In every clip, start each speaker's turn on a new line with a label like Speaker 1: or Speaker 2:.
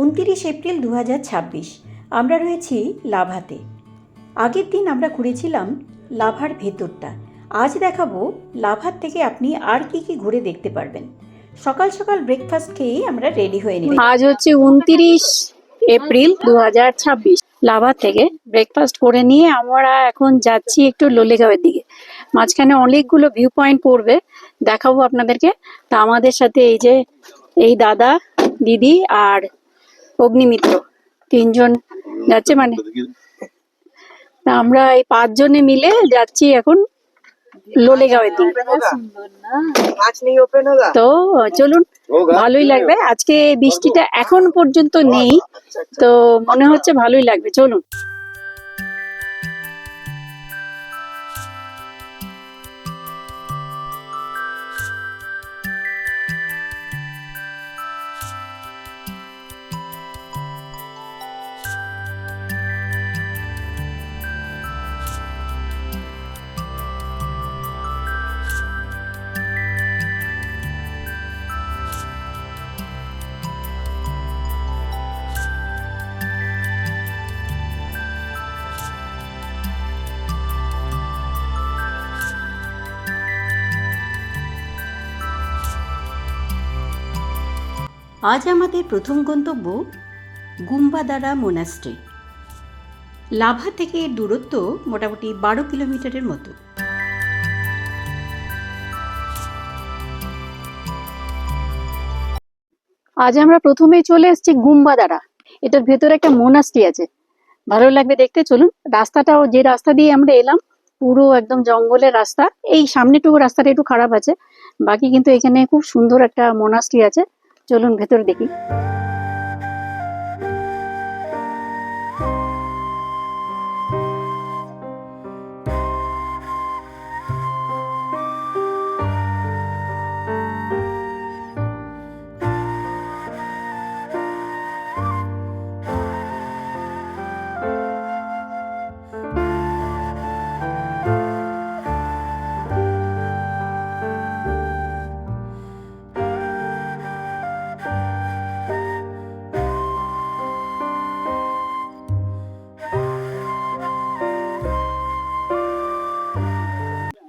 Speaker 1: 29 April 2026 আমরা রয়েছি লাভাতে। আগের দিন আমরা ঘুরেছিলাম লাভার ভেতরটা। আজ দেখাবো লাভার থেকে আপনি আর কি কি ঘুরে দেখতে পারবেন। সকাল সকাল ব্রেকফাস্ট খেয়েই আমরা রেডি হয়ে নিলাম।
Speaker 2: আজ হচ্ছে 29 এপ্রিল 2026। লাভা থেকে ব্রেকফাস্ট করে নিয়ে আমরা এখন যাচ্ছি একটু লোলেগাঁওয়ের দিকে। মাঝখানে অনেকগুলো ভিউ পয়েন্ট পড়বে, দেখাবো আপনাদেরকে। তা আমাদের সাথে এই দাদা, দিদি আর অগ্নিমিত্র তিনজন যাচ্ছে, মানে তা আমরা এই 5 জনে মিলে যাচ্ছি এখন লোলেগাঁওয়ের দিকে। তো চলুন, ভালোই লাগবে। আজকে বৃষ্টিটা এখন পর্যন্ত নেই, তো মনে হচ্ছে ভালোই লাগবে। চলুন।
Speaker 1: আজ আমাদের প্রথম গন্তব্য গুম্বাদারা মোনাস্ট্রি। লাভা থেকে এর দূরত্ব মোটামুটি 12 কিলোমিটারের মতো।
Speaker 2: আজ আমরা প্রথমেই চলে এসেছি গুম্বাদারা। এটার ভেতরে একটা মোনাস্ট্রি আছে, ভালো লাগবে দেখতে। চলুন। রাস্তাটাও যে রাস্তা দিয়ে আমরা এলাম পুরো একদম জঙ্গলের রাস্তা। এই সামনেটুকু রাস্তাটা একটু খারাপ আছে, বাকি কিন্তু এখানে খুব সুন্দর একটা মোনাস্ট্রি আছে। চলুন ভেতরে দেখি।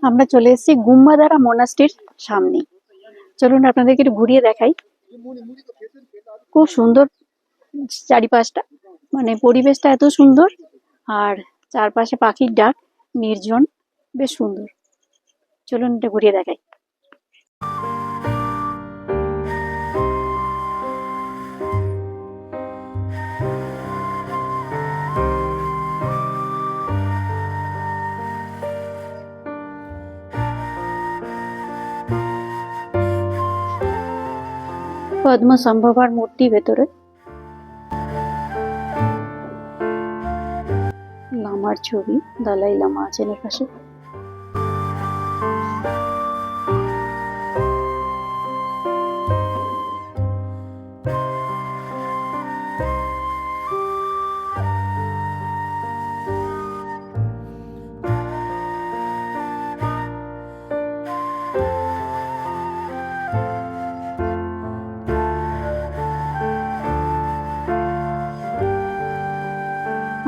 Speaker 2: আমরা চলে এসেছি গুম্বাদারা মোনাস্ট্রির সামনে। চলুন আপনাদেরকে একটু ঘুরিয়ে দেখাই। খুব সুন্দর চারিপাশটা, মানে পরিবেশটা এত সুন্দর, আর চারপাশে পাখির ডাক, নির্জন, বেশ সুন্দর। চলুন এটা ঘুরিয়ে দেখাই। পদ্মসম্ভবার মূর্তি ভেতরে, লামার ছবি, দালাই লামা আছেন এর পাশে।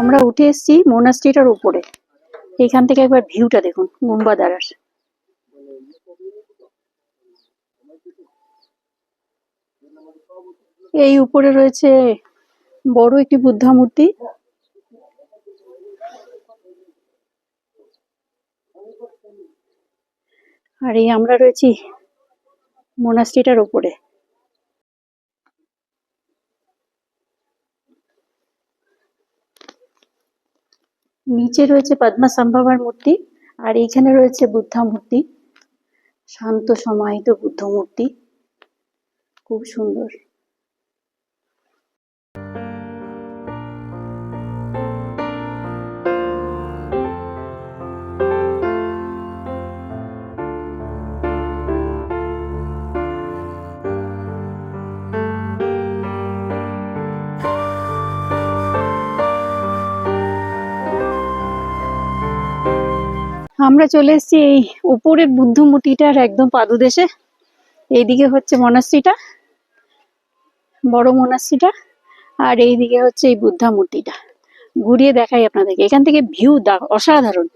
Speaker 2: আমরা উঠে এসেছি মোনাস্ট্রিটার উপরে। এখান থেকে একবার ভিউটা দেখুন গুম্বাদারার। এই উপরে রয়েছে বড় একটি বুদ্ধা মূর্তি। আর এই আমরা রয়েছি মোনাস্ট্রিটার উপরে। নিচে রয়েছে পদ্মসম্ভবার মূর্তি, আর এইখানে রয়েছে বুদ্ধা মূর্তি, শান্ত সমাহিত বুদ্ধ মূর্তি, খুব সুন্দর। আমরা চলে এসেছি এই উপরের বুদ্ধ মূর্তিটার একদম পাদদেশে। এইদিকে হচ্ছে মনাস্ট্রিটা, বড় মনাস্ট্রিটা, আর এইদিকে হচ্ছে এই বুদ্ধা মূর্তিটা। ঘুরিয়ে দেখাই আপনাদেরকে, এখান থেকে ভিউ অসাধারণ।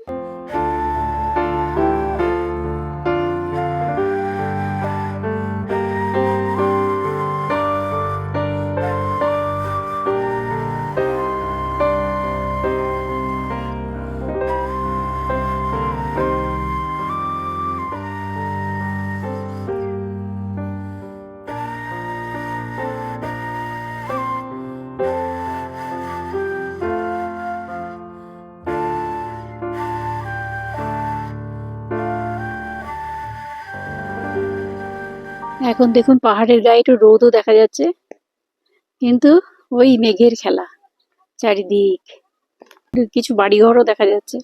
Speaker 2: এখন দেখুন পাহাড়ের গায়ে একটু রোদও দেখা যাচ্ছে, কিন্তু ওই মেঘের খেলা চারিদিক, কিছু বাড়িঘরও দেখা যাচ্ছে।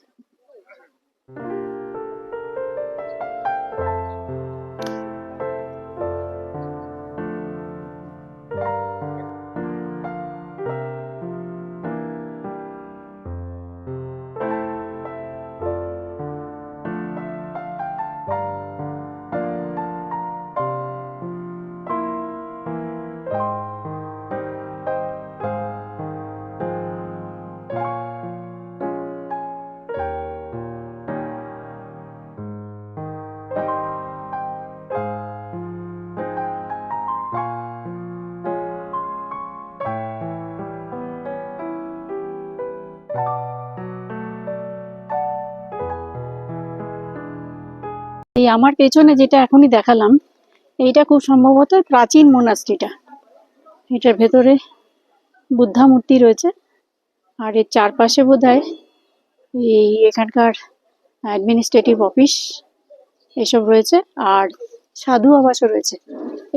Speaker 2: এই আমার পেছনে যেটা এখনই দেখালাম, এইটা খুব সম্ভবত প্রাচীন মোনাস্ট্রিটা। এটার ভেতরে বুদ্ধা মূর্তি রয়েছে, আর এর চারপাশে বোধহয় এই এখানকার অ্যাডমিনিস্ট্রেটিভ অফিস এসব রয়েছে, আর সাধু আবাসও রয়েছে।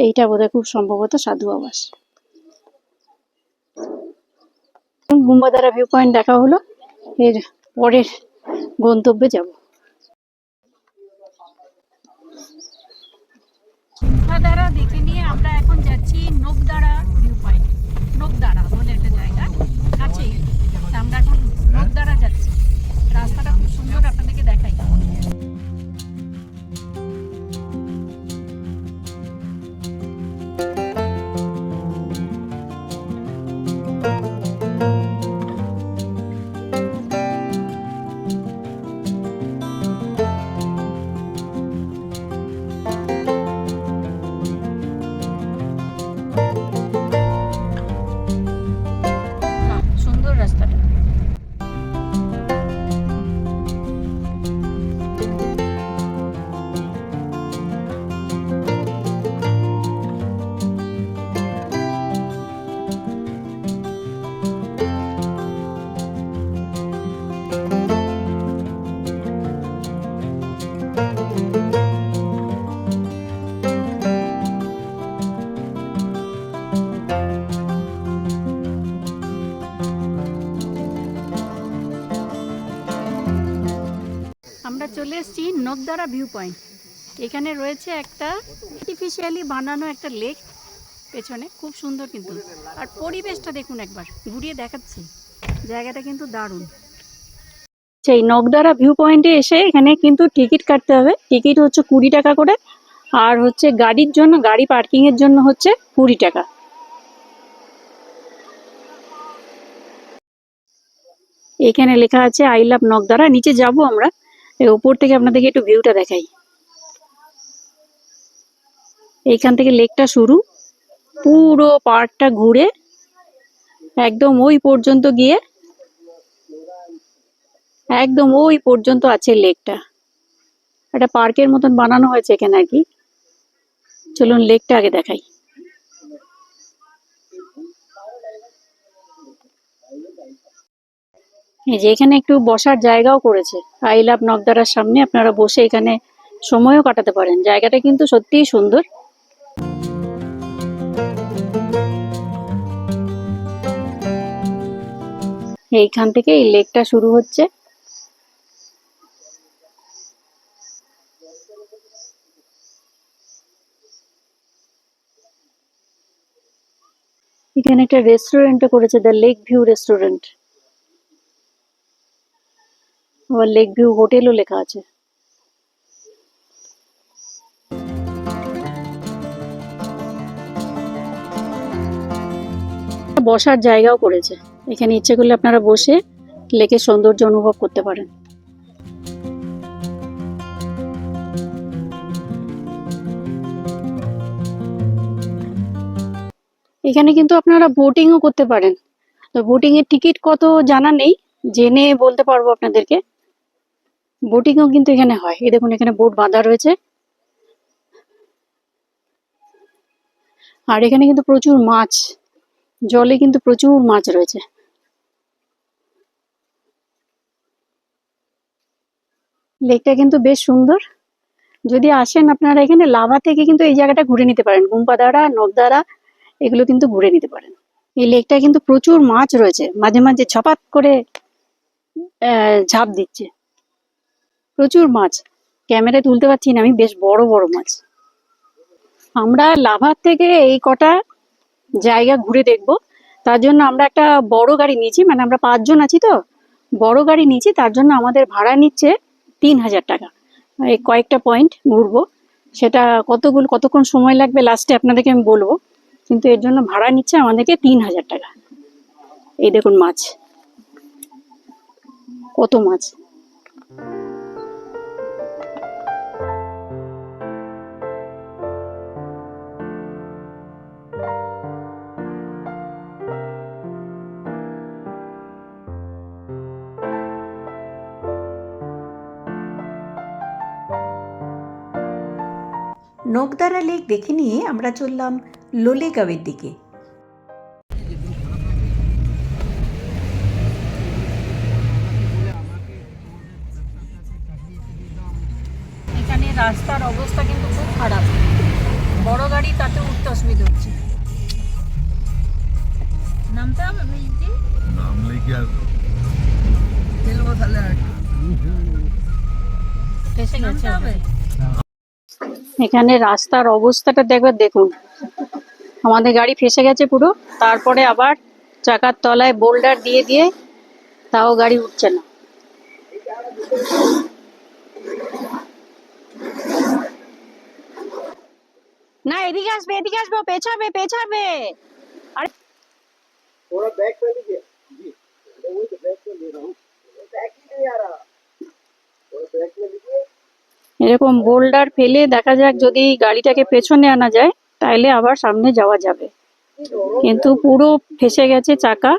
Speaker 2: এইটা বোধহয় খুব সম্ভবত সাধু আবাস। বুম্বাদারা ভিউ পয়েন্ট দেখা হলো, এর পরের গন্তব্যে যাব। বুম্বাদারা দেখে নিয়ে আমরা এখন যাচ্ছি নোকদারা ভিউ পয়েন্ট। নোকদারা বলে একটা জায়গা কাছেই, আমরা এখন নোকদারা যাচ্ছি। রাস্তাটা খুব সুন্দর, আপনাদেরকে দেখাই। সুন্দর রাস্তাটা। আমরা চলে এসেছি নোকদারা ভিউ পয়েন্ট। এখানে রয়েছে একটা আর্টিফিশিয়ালি বানানো একটা লেক পেছনে, খুব সুন্দর কিন্তু। আর পরিবেশটা দেখুন, একবার ঘুরিয়ে দেখাচ্ছি, জায়গাটা কিন্তু দারুণ। সেই নোকদারা ভিউ পয়েন্টে এসে এখানে কিন্তু টিকিট কাটতে হবে। টিকিট হচ্ছে 20 টাকা করে, আর হচ্ছে গাড়ির জন্য, গাড়ি পার্কিং এর জন্য হচ্ছে 20 টাকা। এখানে লেখা আছে আই লাভ নকদারা। নিচে যাব আমরা, এর উপর থেকে আপনাদেরকে একটু ভিউটা দেখাই। এইখান থেকে লেকটা শুরু, পুরো পার্কটা ঘুরে একদম ওই পর্যন্ত গিয়ে, একদম ওই পর্যন্ত আছে লেকটা। একটা পার্কের মতন বানানো হয়েছে এখানে আর কি। চলুন লেকটা আগে দেখাই। এই যে এখানে একটু বসার জায়গাও করেছে আই লাভ নকদারার সামনে, আপনারা বসে এখানে সময়ও কাটাতে পারেন। জায়গাটা কিন্তু সত্যিই সুন্দর। এইখান থেকে এই লেকটা শুরু হচ্ছে। এখানে একটা রেস্টুরেন্টও করেছে, দ্য লেক ভিউ রেস্টুরেন্ট, আবার লেক ভিউ হোটেলও লেখা আছে। বসার জায়গাও করেছে, এখানে ইচ্ছে করলে আপনারা বসে লেকের সৌন্দর্য অনুভব করতে পারেন। এখানে কিন্তু আপনারা বোটিংও করতে পারেন। তো বোটিং এর টিকিট কত জানা নেই, জেনে বলতে পারবো আপনাদেরকে। বোটিংও কিন্তু এখানে হয়, এই দেখুন এখানে বোট বাঁধা রয়েছে। আর এখানে কিন্তু প্রচুর মাছ, জলে কিন্তু প্রচুর মাছ রয়েছে। লেকটা কিন্তু বেশ সুন্দর। যদি আসেন আপনারা এখানে লাভা থেকে কিন্তু এই জায়গাটা ঘুরে নিতে পারেন, গুম্পাদারা, নবদারা এগুলো কিন্তু ঘুরে নিতে পারেন। এই লেকটা কিন্তু প্রচুর মাছ রয়েছে, মাঝে মাঝে ছপাত করে ঝাঁপ দিচ্ছে, প্রচুর মাছ। ক্যামেরায় তুলতে পারছি না আমি, বেশ বড় বড় মাছ। আমরা লাভার থেকে এই কটা জায়গা ঘুরে দেখব, তার জন্য আমরা একটা বড় গাড়ি নিয়েছি, মানে আমরা 5 জন আছি তো, বড় গাড়ি নিয়েছি। তার জন্য আমাদের ভাড়া নিচ্ছে 3000 টাকা। এই কয়েকটা পয়েন্ট ঘুরবো, সেটা কতক্ষণ সময় লাগবে লাস্টে আপনাদেরকে আমি বলবো, কিন্তু এর জন্য ভাড়া নিচ্ছে আমাদেরকে 3000 টাকা। এই দেখুন মাছ, কত মাছ।
Speaker 1: নকদারা লেক দেখে নিয়ে আমরা চললাম লোলেগাঁওয়ের দিকে।
Speaker 2: এখানে রাস্তার অবস্থা কিন্তু খুব খারাপ, বড় গাড়ি তাতে উঠতে অসুবিধা হচ্ছে। নামতে হবে নামলে কি আর ফেলবো তাহলে আর ফেসে গেছে হবে। এখানে রাস্তার অবস্থাটা দেখুন, আমাদের গাড়ি ফেসে গেছে পুরো। তারপরে আবার চাকার তলায় বোল্ডার দিয়ে দিয়ে তাও গাড়ি উঠছে না। না এদিকে আসবে, পেছাবে পেছাবে। আরে थोड़ा बैक कर लीजिए जी, वही तो बैक कर ले रहा हूँ, बैक ही नहीं आ रहा, थोड़ा बैक कर लीजिए। এরকম বোল্ডার ফেলে দেখা যাক, যদি গাড়িটাকে পেছনে আনা যায় তাহলে আবার সামনে যাওয়া যাবে, কিন্তু পুরো ফেসে গেছে চাকা।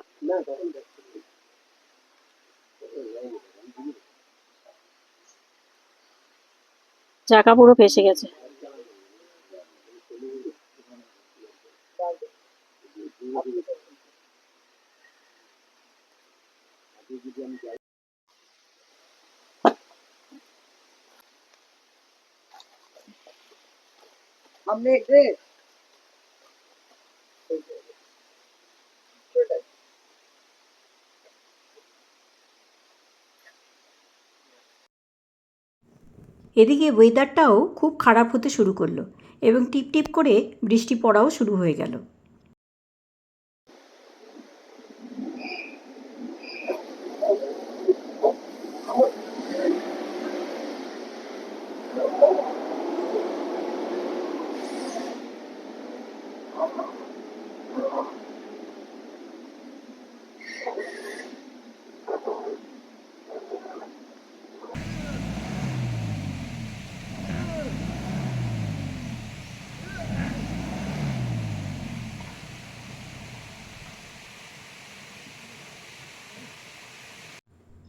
Speaker 2: চাকা পুরো ফেসে গেছে। हमने
Speaker 1: এদিকে ওয়েদারটাও খুব খারাপ হতে শুরু করলো এবং টিপ টিপ করে বৃষ্টি পড়াও শুরু হয়ে গেল।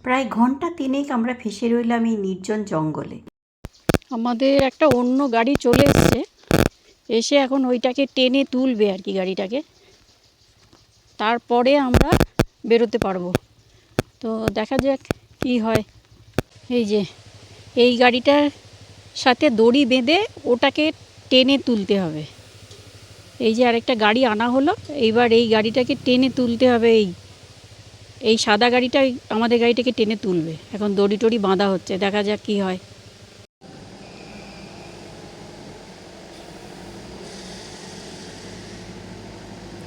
Speaker 1: প্রায় ঘন্টা 3 আমরা ফেসে রইলাম এই নির্জন জঙ্গলে।
Speaker 2: আমাদের একটা অন্য গাড়ি চলে এসেছে, এসে এখন ওইটাকে টেনে তুলবে আর কি গাড়িটাকে, তারপরে আমরা বেরোতে পারবো। তো দেখা যাক কি হয়। এই যে এই গাড়িটার সাথে দড়ি বেঁধে ওটাকে টেনে তুলতে হবে। এই যে আরেকটা গাড়ি আনা হলো, এইবার এই গাড়িটাকে টেনে তুলতে হবে। এই সাদা গাড়িটা আমাদের গাড়িটাকে টেনে তুলবে। এখন দড়ি টড়ি বাঁধা হচ্ছে, দেখা যাক কি হয়।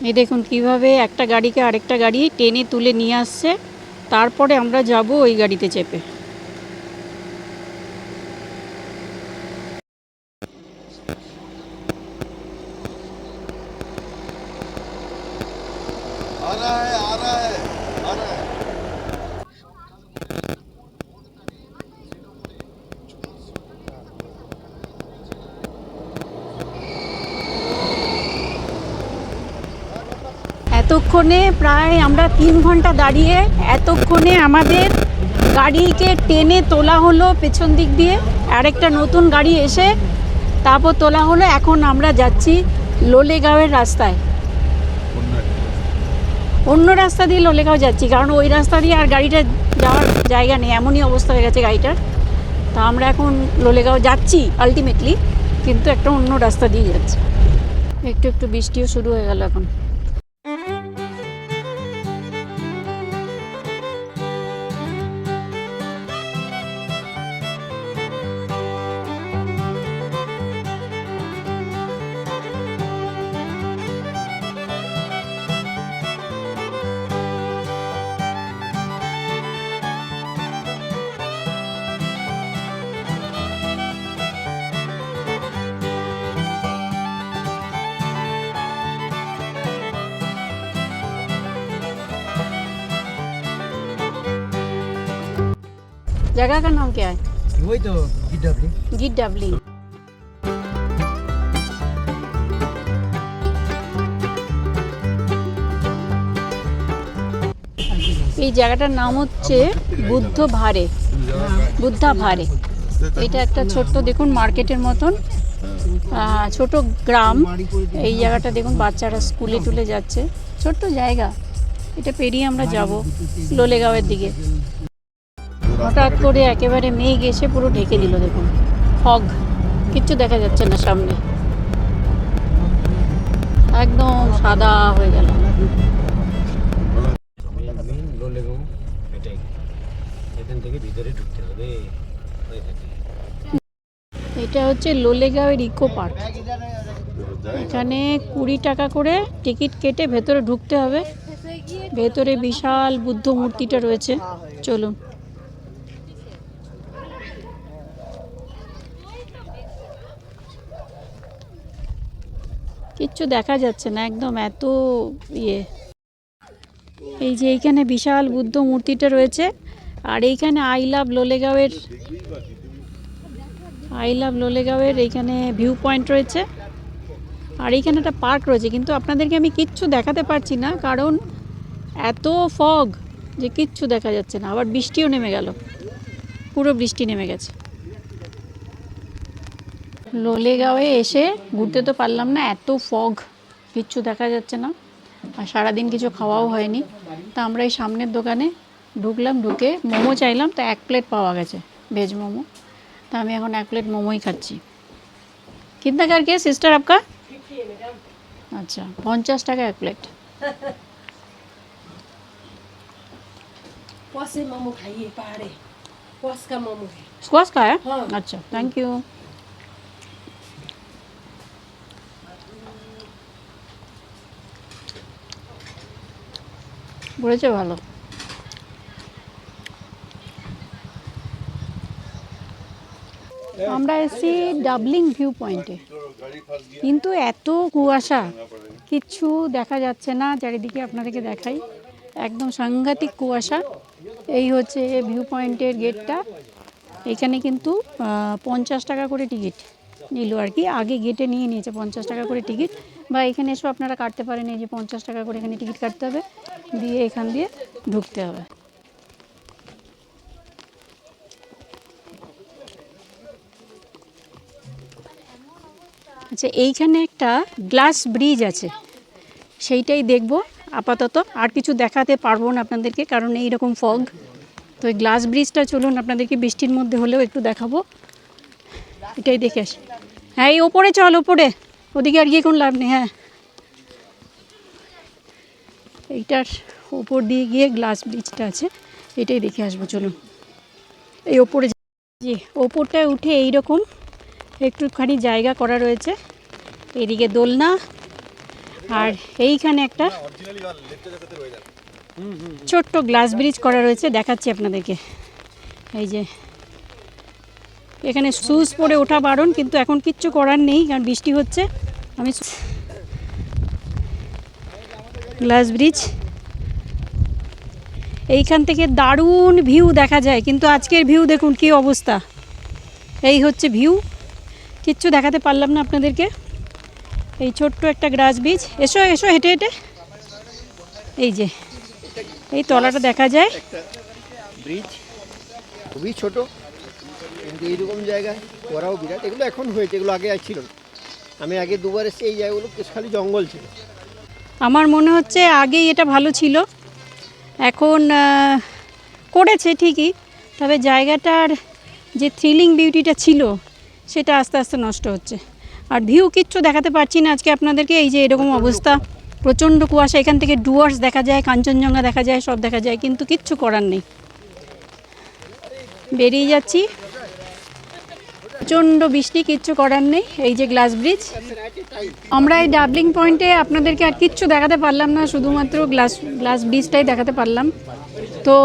Speaker 2: এই দেখুন কিভাবে একটা গাড়িকে আরেকটা গাড়ি টেনে তুলে নিয়ে আসছে, তারপরে আমরা যাব ওই গাড়িতে চেপে।
Speaker 3: रहा है आ रहा है आ रहा है।
Speaker 2: এতক্ষণে প্রায় আমরা 3 ঘন্টা দাঁড়িয়ে এতক্ষণে আমাদের গাড়িকে টেনে তোলা হলো পেছন দিক দিয়ে, আরেকটা নতুন গাড়ি এসে তারপর তোলা হলো। এখন আমরা যাচ্ছি লোলেগাঁওয়ের রাস্তায়, অন্য রাস্তা দিয়ে লোলেগাঁও যাচ্ছি, কারণ ওই রাস্তা দিয়ে আর গাড়িটা যাওয়ার জায়গা নেই, এমনই অবস্থা হয়ে গেছে গাড়িটার। তা আমরা এখন লোলেগাঁও যাচ্ছি আলটিমেটলি, কিন্তু একটা অন্য রাস্তা দিয়ে যাচ্ছি। একটু একটু বৃষ্টিও শুরু হয়ে গেল এখন। जगह का नाम क्या है?
Speaker 4: वही तो गिड्डावली।
Speaker 2: गिड्डावली। এই জায়গাটার নাম হচ্ছে বুদ্ধা ভারে। এটা একটা ছোট্ট দেখুন মার্কেটের মতন ছোট গ্রাম। এই জায়গাটা দেখুন বাচ্চারা স্কুলে টুলে যাচ্ছে, ছোট্ট জায়গা। এটা পেরিয়ে আমরা যাব লোলেগাঁওয়ের দিকে। হঠাৎ করে একেবারে মেঘ এসে পুরো ঢেকে দিল, দেখুন ফগ, কিচ্ছু দেখা যাচ্ছে না সামনে, একদম সাদা হয়ে গেল। এটা হচ্ছে লোলেগাঁওয়ের ইকো পার্ক। এখানে 20 টাকা করে টিকিট কেটে ভেতরে ঢুকতে হবে। ভেতরে বিশাল বুদ্ধ মূর্তিটা রয়েছে, চলুন। কিচ্ছু দেখা যাচ্ছে না, একদম এত ইয়ে। এই যে এইখানে বিশাল বুদ্ধ মূর্তিটা রয়েছে, আর এইখানে আই লাভ লোলেগাঁওয়ের এইখানে ভিউ পয়েন্ট রয়েছে, আর এইখানে একটা পার্ক রয়েছে। কিন্তু আপনাদেরকে আমি কিচ্ছু দেখাতে পারছি না, কারণ এত ফগ যে কিচ্ছু দেখা যাচ্ছে না। আবার বৃষ্টিও নেমে গেল, পুরো বৃষ্টি নেমে গেছে। লোলেগাঁওয়ে এসে ঘুরতে তো পারলাম না, এত ফগ, কিচ্ছু দেখা যাচ্ছে না, আর সারাদিন কিছু খাওয়াও হয়নি। তা আমরা এই সামনের দোকানে ঢুকলাম, ঢুকে মোমো চাইলাম, তো 1 প্লেট পাওয়া গেছে ভেজ মোমো। তা আমি এখন 1 प्लेट मोमो ही खाচ্ছি। कितना करके सिस्टर आपका? अच्छा 50 টাকা 1 प्लेट।
Speaker 5: स्क्वाश से मोमो खाइए, पहाड़े स्क्वाश का मोमो है।
Speaker 2: स्क्वाश का है?
Speaker 5: हाँ।
Speaker 2: अच्छा थैंक यू। বলেছে ভালো। আমরা এসেছি ডাবলিং ভিউ পয়েন্টে, কিন্তু এত কুয়াশা, কিচ্ছু দেখা যাচ্ছে না। চারিদিকে আপনাদেরকে দেখাই, একদম সাংঘাতিক কুয়াশা। এই হচ্ছে ভিউ পয়েন্টের গেটটা। এখানে কিন্তু 50 টাকা করে টিকিট নিল আর কি, আগে গেটে নিয়ে নিয়েছে 50 টাকা করে টিকিট, বা এখানে এসেও আপনারা কাটতে পারেন। এই যে 50 টাকা করে এখানে টিকিট কাটতে হবে, দিয়ে এখান দিয়ে ঢুকতে হবে। আচ্ছা এইখানে একটা গ্লাস ব্রিজ আছে, সেইটাই দেখব আপাতত। আর কিছু দেখাতে পারবো না আপনাদেরকে, কারণ এইরকম ফগ। তো এই গ্লাস ব্রিজটা চলুন আপনাদেরকে বৃষ্টির মধ্যে হলেও একটু দেখাবো, এটাই দেখে আসি। হ্যাঁ এই ওপরে চল, ওপরে, ওদিকে আর গিয়ে কোনো লাভ নেই। হ্যাঁ এইটার ওপর দিয়ে গিয়ে গ্লাস ব্রিজটা আছে, এটাই দেখে আসবো, চলুন। এই ওপরে জি, ওপরটায় উঠে এইরকম একটুখানি জায়গা করা রয়েছে, এদিকে দোলনা, আর এইখানে একটা ছোট্ট গ্লাস ব্রিজ করা রয়েছে, দেখাচ্ছি আপনাদেরকে। এই যে এখানে শুজ পরে ওঠা বারণ, কিন্তু এখন কিচ্ছু করার নেই, কারণ বৃষ্টি হচ্ছে। আমি গ্লাস ব্রিজ এইখান থেকে দারুণ ভিউ দেখা যায়, কিন্তু আজকের ভিউ দেখুন কী অবস্থা। এই হচ্ছে ভিউ, কিচ্ছু দেখাতে পারলাম না আপনাদেরকে। এই ছোট্ট একটা গ্রাস ব্রিজ, এসো এসো হেঁটে হেঁটে, এই যে এই তলাটা দেখা যায়।
Speaker 4: ব্রিজ খুবই ছোট, কিন্তু এইরকম জায়গায় ওরাও বিরাট। এগুলো এখন হয়েছে, এগুলো আগে আর ছিল না। আমি আগে দুবার এসেছি, এই জায়গাগুলো খালি জঙ্গল ছিল।
Speaker 2: আমার মনে হচ্ছে আগেই এটা ভালো ছিল, এখন করেছে ঠিকই, তবে জায়গাটার যে থ্রিলিং বিউটিটা ছিল সেটা আস্তে আস্তে নষ্ট হচ্ছে। আর ভিউ কিচ্ছু দেখাতে পারছি না আজকে আপনাদেরকে, এই যে এরকম অবস্থা, প্রচণ্ড কুয়াশা। এখান থেকে ডুয়ার্স দেখা যায়, কাঞ্চনজঙ্ঘা দেখা যায়, সব দেখা যায়, কিন্তু কিচ্ছু করার নেই। বেরিয়ে যাচ্ছি, প্রচণ্ড বৃষ্টি, কিচ্ছু করার নেই। এই যে গ্লাস ব্রিজ, আমরা এই ডাবলিং পয়েন্টে আপনাদেরকে আর কিচ্ছু দেখাতে পারলাম না, শুধুমাত্র গ্লাস ব্রিজটাই দেখাতে পারলাম। তো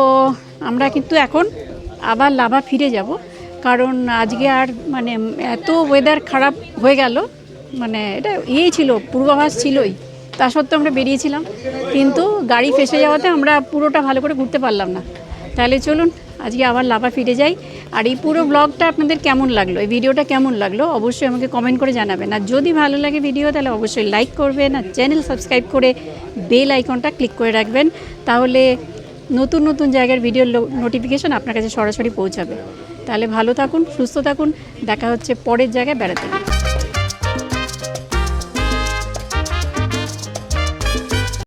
Speaker 2: আমরা কিন্তু এখন আবার লাভা ফিরে যাব, কারণ আজকে আর মানে এত ওয়েদার খারাপ হয়ে গেল, মানে এটা ছিল, পূর্বাভাস ছিলই, তা সত্ত্বেও আমরা বেরিয়েছিলাম, কিন্তু গাড়ি ফেসে যাওয়াতে আমরা পুরোটা ভালো করে ঘুরতে পারলাম না। তাহলে চলুন আজকে আবার লাভা ফিরে যাই। আর এই পুরো ব্লগটা আপনাদের কেমন লাগলো, এই ভিডিওটা কেমন লাগলো অবশ্যই আমাকে কমেন্ট করে জানাবেন। আর যদি ভালো লাগে ভিডিও তাহলে অবশ্যই লাইক করবেন, আর চ্যানেল সাবস্ক্রাইব করে বেল আইকনটা ক্লিক করে রাখবেন, তাহলে নতুন নতুন জায়গার ভিডিওর নোটিফিকেশন আপনার কাছে সরাসরি পৌঁছাবে। তাহলে ভালো থাকুন, সুস্থ থাকুন, দেখা হচ্ছে পরের জায়গায় বেড়াতে গিয়ে।